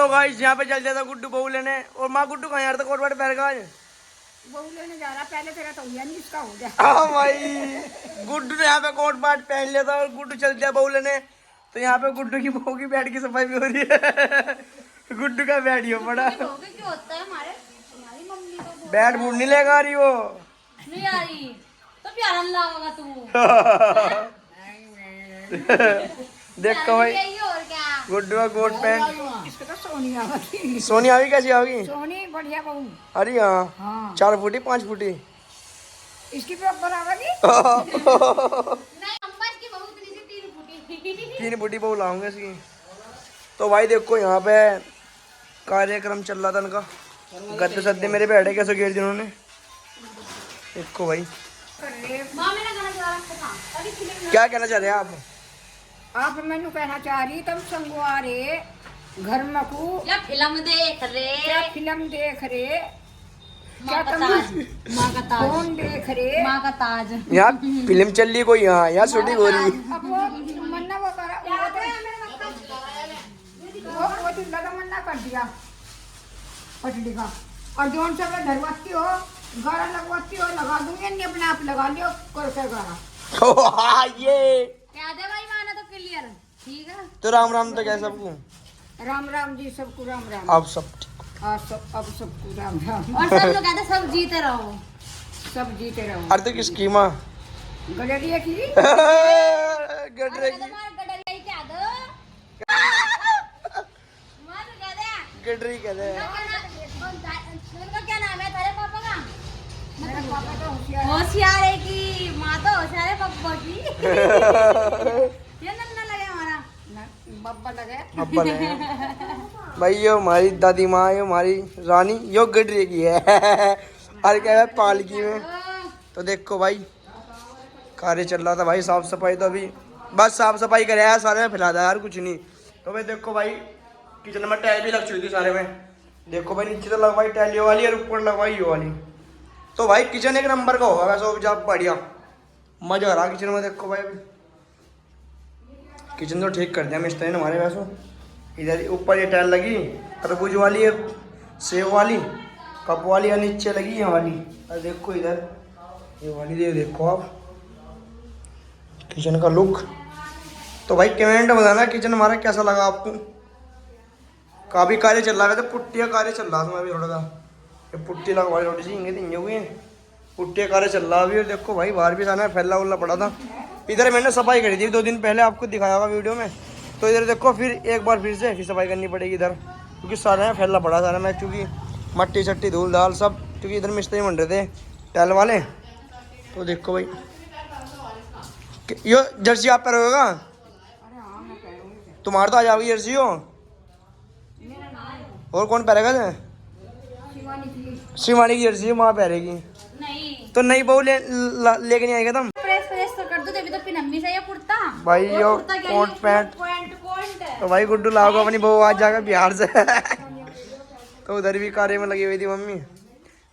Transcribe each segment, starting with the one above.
तो गाइस यहाँ पे चल जाता गुड्डू बहू लेने। और माँ गुड्डू कहाँ यार था कोट वाट पहन का बहू लेने जा रहा। पहले तेरा तो हुआ नहीं, इसका हो गया। हाँ भाई गुड्डू ने यहाँ पे कोट वाट पहन लिया था और गुड्डू चल दिया बहू लेने। तो यहाँ पे गुड्डू की बहू की बेड की सफाई भी हो रही है। गुड्डू का बेड ही हो पड़ा। बेड बूढ़ नहीं लेगा आ रही वो नहीं आ रही तो प्यारा लाऊंगा तू। देखो भाई और क्या गुड्डू का कोट पैंट। इसको तो सोनी आवागी। सोनी आवी कैसी आओगी? सोनी बढ़िया बहू। अरे हाँ हाँ 4 फुटी 5 फुटी। इसकी भी ऊपर आवागी। नहीं अम्मा इसकी बहू इतनी सी 3 फुटी 3 फुटी बहू लाऊंगे इसकी। तो भाई देखो यहाँ पे कार्यक्रम चल रहा था इनका। गद्दे सद्दे मेरे बैठे कैसे गिर जिन्होंने। देखो भाई मां मेरा गाना चला रखा था अभी फिल्म क्या कहना चाह रहे हैं आप मैनू कहना चाह रही तब संगवा रे घर में को या फिल्म देख रे क्या फिल्म देख रे, मां का ताज मां का ताज कौन देख रे। मां का ताज यहाँ फिल्म चल रही कोई यहाँ शूटिंग हो रही। अब वो मन्ना वो करा वो तो लगा मन्ना कर दिया पटड़ी का। और जोन से मैं धरवाती हो गारा लगवाती हो लगा दूंगी, नहीं अपने आप लगा लियो करके गारा। ये क्या दे भाई माना तो क्लियर ठीक है। तो राम राम तो क्या सबको? राम राम जी सबको राम राम। आप सब ठीक। अब सबको राम राम। और सब लोग कहते सब जीते रहो सब जीते रहो। अरे तो किसकी माँ? गडरिया की गडरे की गडरिया क्या दो मां कह दे गडरी कहते हैं। उनका क्या नाम है तेरे पापा का? मेरा पापा तो होशियार है। होशियार है की माँ तो होशियार है पप्पा की। ये नन्ना लगे हमारा बब्बा लगे। अब्बा ने भाई यो हमारी दादी माँ यो हमारी रानी यो गडरी की है। अरे क्या है पालकी में। तो देखो भाई कार्य चल रहा था भाई साफ सफाई। तो अभी बस साफ सफाई करे यार सारे में फैला था यार कुछ नहीं। तो भाई देखो भाई किचन में टाइल भी लग चुकी थी सारे में। देखो भाई नीचे तो लगवाई टाइल ये वाली और ऊपर लगवाई ये वाली। तो भाई किचन एक नंबर का होगा वैसे जब बढ़िया मजा आ रहा किचन में। देखो भाई किचन तो ठीक कर दिया मिस्त्री ने हमारे वैसे। इधर ऊपर ये टाइल लगी तरबूज वाली है, सेव वाली, कप वाली और नीचे लगी ये वाली। और देखो इधर ये वाली देखो आप किचन का लुक। तो भाई कमेंट बताना किचन हमारा कैसा लगा आपको। काफ़ी कार्य चल रहा है। तो पुट्टिया कार्य चल रहा था मैं भी थोड़ा सा ये पुट्टी लगवा थोड़ी सी इंगे दिन हुई है। पुट्टिया कार्य चल रहा अभी। और देखो भाई बाहर भी सारा फैला उल्ला पड़ा था। इधर मैंने सफाई करी थी 2 दिन पहले आपको दिखाया होगा वीडियो में। तो इधर देखो फिर एक बार फिर से सफाई करनी पड़ेगी इधर क्योंकि सारा है फैला पड़ा सारा में क्योंकि मट्टी शट्टी धूल धाल सब क्योंकि इधर मिस्त्री बन रहे थे टाइल वाले। तो देखो भाई यो जर्सी आप पर होगा तुम्हारा तो आ जाओगी जर्सी हो। और कौन पहरेगा थे? शिवानी की जर्सी माँ पहरेगी। नहीं तो नई बहू लेके नहीं आएगा तुम? प्रेस प्रेस तो कर दो तभी तो पिनम्मी से ये कुर्ता भाई यो कोट पैंट। तो भाई गुड्डू लाओ अपनी बहू आज जाकर बिहार से। तो उधर भी कार्य में लगी हुई थी मम्मी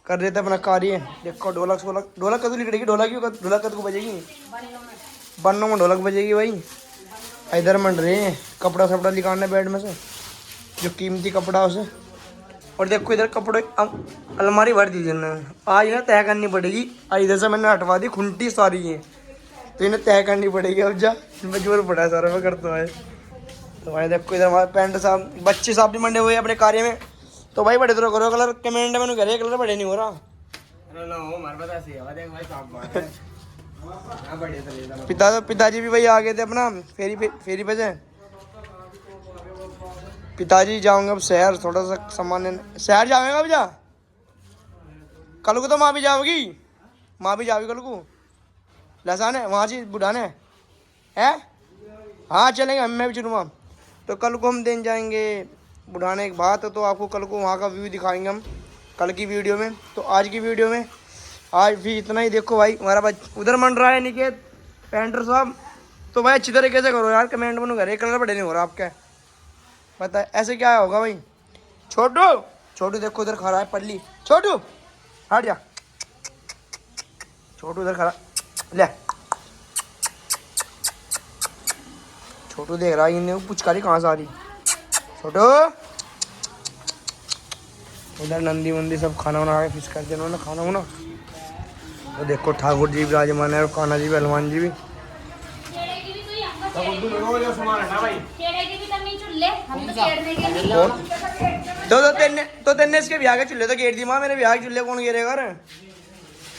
कर रहे थे अपना कार्य। देखो ढोलक सोलक ढोलक कदू लिखड़ेगी ढोलक कदू बजेगी बन्नों में ढोलक बजेगी भाई। इधर मंड रहे हैं कपड़ा सपड़ा निकालने बेड में से जो कीमती कपड़ा उसे। और देखो इधर कपड़े अलमारी भर दी जिन्होंने आज ना तय करनी पड़ेगी। इधर से मैंने हटवा दी खुंटी सारी है तो इन्हें तय करनी पड़ेगी। अब जा मजबूर पड़ा है सारा मैं करता है। तो भाई देखो इधर हमारे पैंट साहब बच्चे साहब भी मंडे हुए अपने कार्य में। तो भाई बड़े तो करो कलर कमेंट में करे कलर बड़े नहीं हो रहा। पिताजी भी भाई आ गए थे अपना फेरी पे से। पिताजी जाऊंगा अब शहर थोड़ा सा सामान शहर जाऊंगा अब जा। कल को तो माँ भी जाओगी कल को लसाने वहाँ से बुढ़ाने है। हाँ चलेंगे मैं भी चलूँगा। तो कल को हम देने जाएंगे बुढ़ाने के बाद। तो आपको कल को वहाँ का व्यू दिखाएंगे हम कल की वीडियो में। तो आज की वीडियो में आज भी इतना ही। देखो भाई हमारा उधर मंड रहा है निकेत पेंटर साहब। तो भाई अच्छी तरीके से करो यार कमेंट में करे कलर बड़े नहीं हो रहा आपका पता है ऐसे क्या होगा भाई। छोटू देखो उधर खड़ा है पल्ली। छोटू हट जा। छोटू उधर खड़ा ले। छोटू देख रहा है इन्हें पुचकारी कहाँ से आ रही। छोटू उधर नंदी वंदी सब खाना बना के फिश करते उन्होंने खाना होना। तो देखो ठाकुर जी भी विराजमान है और कान्हा जी भी हनुमान जी भी। तो तेने इसके ब्याह के चूल्हे तो गेट दी माँ, मेरे ब्याह के चूल्हे कौन गिरेगा रे?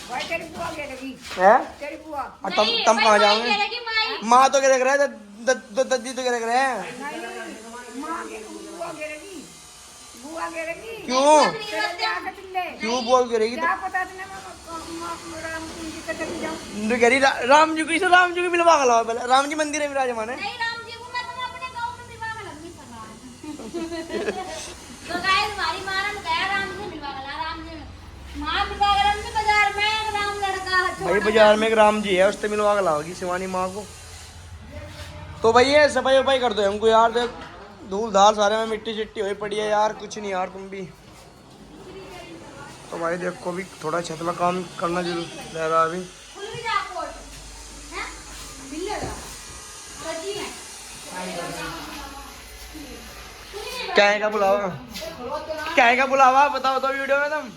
भाई तेरी बुआ गिरेगी, हैं? तेरी बुआ। और तम कहाँ जाओगे? माँ तो गिरेग रहा है, दद्दी तो गिरेग रहे हैं। नहीं, माँ की बुआ गिरेगी, बुआ गिरेगी। क्यों? तेरे ब्याह के चूल्हे। क्यों बोल गिरेगी? क्या पता तुमने राम जी के तरफ जाऊं। तो कह रही राम जी की, राम जी की मिलवा के लाओ पहले। राम जी मंदिर है विराजमान है। नहीं राम जी को मैं तो अपने गांव में मिलवा के लगी सगा। तो गाइस हमारी मां ने कहा राम जी मिलवा के ला, राम जी मां मिलवा के रंग बाजार में एक राम लड़का भाई बाजार में एक राम जी है, उससे मिलवा के लाओगी शिवानी माँ को। तो भाई ये सफाई वफाई कर दो हमको यार, देख धूल धाल सारे में मिट्टी चिट्टी हुई पड़ी है यार, कुछ नहीं यार तुम भी। तो भाई देखो भी थोड़ा छत में काम करना जरूर रह रहा अभी। खुल भी जा कोट हैं मिलेगा सजी है क्या है का बुलावा? क्या है का बुलावा बताओ तो वीडियो में तुम।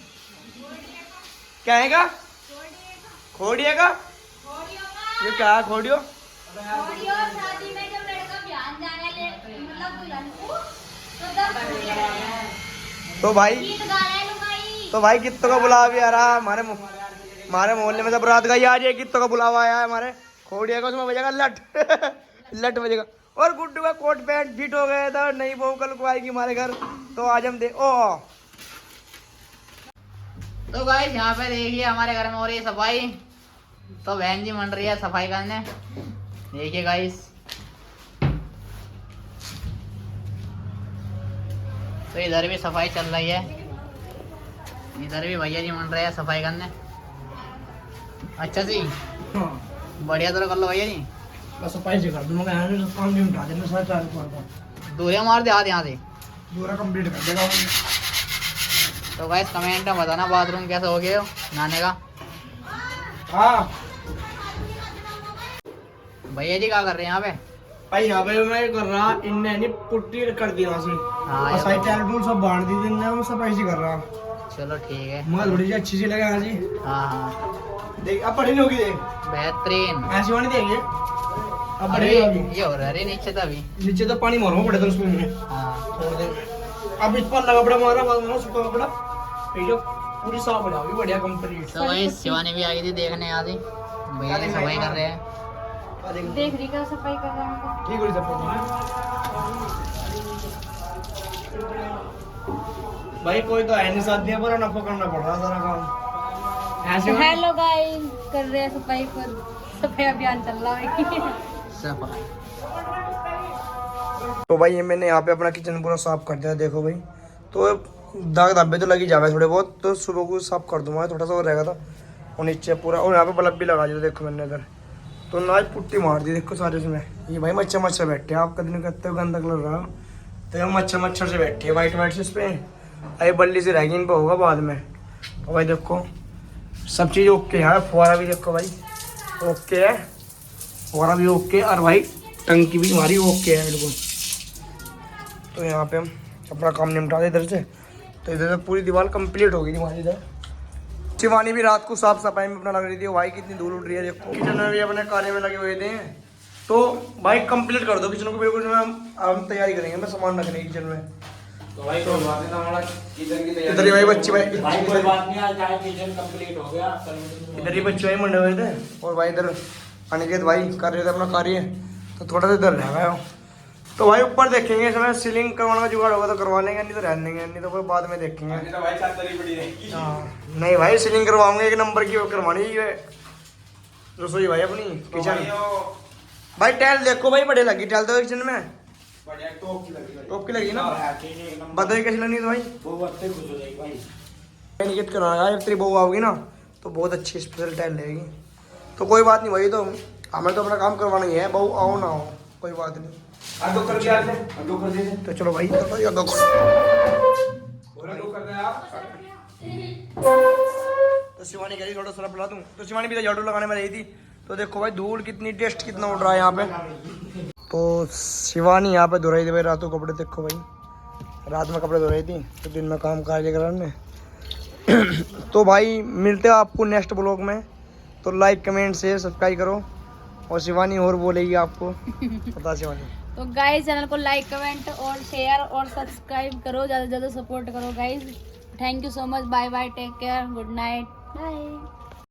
क्या है का? खोड़िए का? ये क्या है खोड़ियो? खोड़ियो शादी में जब लड़का बयान जाने ले मतलब दुल्हन को तो तब तो भाई गीत गाने लुगाई। तो भाई कित्तों का बुलावा भी आ रहा है हमारे मोहल्ले में, सब रात गई आज ये कित्तों का बुलावा आया है हमारे खोड़िया का। उसमें बजेगा लट लट बजेगा। और गुड्डू का कोट पैंट फिट हो गया था, नई बहू कल को आएगी हमारे घर, तो आज हम दे ओ। तो गाइस यहाँ पे देखिए हमारे घर में हो रही है सफाई। तो बहन जी मन रही है सफाई करने, देखिए गाइस। तो इधर भी सफाई चल रही है, इधर भी भैया जी मन रहे हैं सफाई करने। अच्छा जी बढ़िया तरह कर लो भैया जी। बस सफाई से कर दूंगा, काम भी उठा देना सारा चार दूरिया मार दे हाथ यहाँ से, पूरा कंप्लीट कर देगा। तो गाइस कमेंट में बताना बाथरूम कैसा हो गया नहाने का। हाँ भैया जी क्या कर रहे हैं यहाँ पे? भाई यहाँ पे मैं कर रहा इनने नहीं पुट्टी कर दी वहाँ से, हाँ, और साइड टैल टूल सब बांध दी थी मैं सफाई से कर रहा। चलो ठीक है। मैं थोड़ी सी अच्छी सी लगा हाँ जी। हाँ हाँ देख अब पढ़ी नहीं होगी, देख बेहतरीन। ऐसी वाली देंगे अब अरे बढ़िया होगी। ये हो रहा है नीचे तभी। नीचे तो पानी मारना पड़ेगा उसमें में हाँ छोड़ दे। अब इस पर लगा पड़ा मारा बाद में सूखा कपड़ा जो पूरी साफ बना होगी बढ़िया कंप्लीट। तो वही शिवानी भी आ गई थी देखने यहाँ थी, भैया जी सफाई कर रहे हैं। देख रही का सफाई कर रहा हूं। ठीक हो सब भाई, कोई तो है नहीं साथ दिया पर नफा करना पड़ रहा सारा काम ऐसे। हेलो गाइस कर रहे हैं सफाई पर, सफाई अभियान चल रहा है। सफाई तो भाई ये मैंने यहाँ पे अपना किचन पूरा साफ कर दिया देखो भाई। तो दाग धब्बे तो लगी जावे थोड़े बहुत, तो सुबह को साफ कर दूंगा, थोड़ा सा और रहेगा था। और नीचे पूरा, और यहाँ पे बल्ब भी लगा दिया देखो मैंने इधर। तो ना पुट्टी मार दी देखो सारे इसमें। ये भाई मच्छर मच्छर बैठे हैं, आप कभी नहीं कहते हो गंदा कलर रहा, तो ये मच्छर मच्छर से बैठे हैं वाइट वाइट से इस पे। अरे बल्ली से रहेगी इन पर होगा बाद में। और भाई देखो सब चीज़ ओके है, फुहारा भी देखो भाई ओके है, फुहारा भी ओके, और भाई टंकी भी हमारी ओके है बिल्कुल। तो यहाँ पे हम अपना काम निपटा दे इधर से। तो इधर से पूरी दीवार कंप्लीट हो गई हमारी इधर। शिवानी भी रात को साफ सफाई में अपना लग रही थी। भाई कितनी धूल उड़ रही है देखो। किचन में भी अपने कार्य में लगे हुए थे। तो भाई कंप्लीट कर दो किचन को बिल्कुल, हम तैयारी करेंगे मैं सामान रखने की किचन में। तो भाई कोई बात नहीं, हमारा किचन की इधर ही भाई बच्चे भाई कोई बात नहीं, आज चाहे किचन कंप्लीट हो गया। इधर ही बच्चे भाई मंडे हुए थे, और भाई इधर अनिकेत भाई कर रहे थे अपना कार्य, तो थोड़ा सा इधर रह गया। तो भाई ऊपर देखेंगे इसमें सीलिंग करवाने का जुगाड़ होगा तो करवा लेंगे, नहीं तो रहने देंगे, नहीं तो कोई बाद में देखेंगे। तो भाई छत तली पड़ी रहेगी। हाँ नहीं भाई सीलिंग करवाऊंगे, एक नंबर की करवानी है रसोई भाई अपनी किचन। भाई टाइल देखो भाई बड़े लगी टाइल तो किचन में, बढ़िया टॉप की लगी। टॉप की लगी ना, बताइए कैसी लगनी तो भाई। वो अच्छे खुश हो जाएगी भाई। निकेत करवाएगा, जब तेरी बहू आओगी ना तो बहुत अच्छी स्पेशल टाइल लगेगी। तो कोई बात नहीं भाई, तो हमें तो अपना काम करवाना ही है, बहू आओ ना आओ कोई बात नहीं। दो कर दिया आपने, दो कर दिए। तो चलो भाई बोला दो कर दे आप। तो शिवानी कह रही थोड़ा सरफ ला दूं, तो शिवानी भी तो झाड़ू लगाने में रही थी। तो देखो भाई धूल कितनी, टेस्ट कितना उड़ रहा है यहाँ पे। तो शिवानी यहाँ पे धो रही थी भाई रातों कपड़े, देखो भाई रात में कपड़े धो रही थी तो दिन में काम कार्य करा ने। तो भाई मिलते हैं आपको नेक्स्ट ब्लॉग में। तो लाइक कमेंट शेयर सब्सक्राइब करो। और शिवानी और बोलेगी आपको पता शिवानी। तो गाइस चैनल को लाइक कमेंट और शेयर और सब्सक्राइब करो, ज़्यादा से ज़्यादा सपोर्ट करो guys. Thank you so much, bye bye, take care, good night, bye.